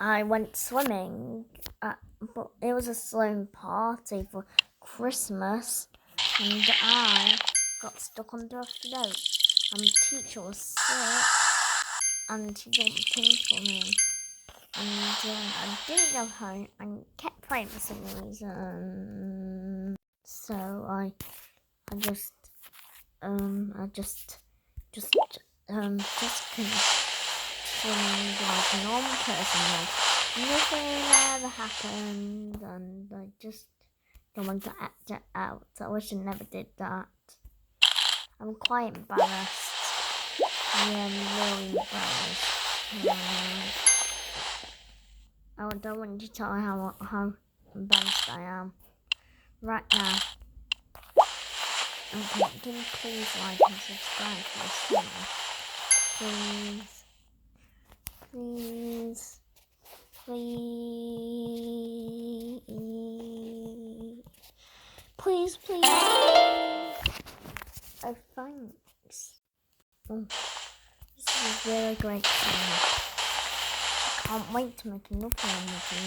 I went swimming, but it was a swimming party for Christmas, and I got stuck under a float, and the teacher was sick, and he jumped into me, and I didn't go home, and kept playing for some reason, so I just swimming like a normal person, like nothing ever happened, and I just don't want to act it out. I wish I never did that. I'm quite embarrassed. Yeah, I'm really embarrassed. I don't want you to tell how embarrassed I am right now. Okay, can you please like and subscribe to this channel? Please. Please. Please. Oh, thanks. This is a really great channel. I can't wait to make another one with you.